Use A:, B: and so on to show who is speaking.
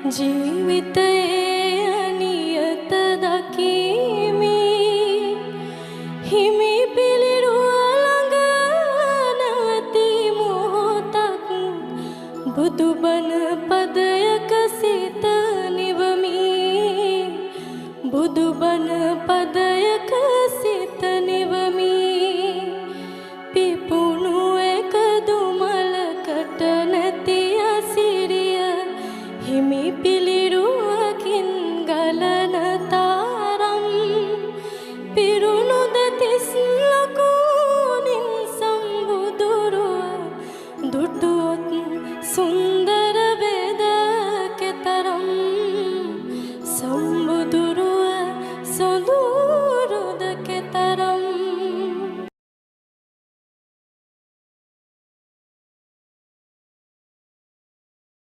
A: ජීවිතයේ අනියත දකිමි හිමි පිළිරුව ළඟ නැවති මොහොතක් බුදුබණ පදයක සිත නිවමි බුදුබණ පදයක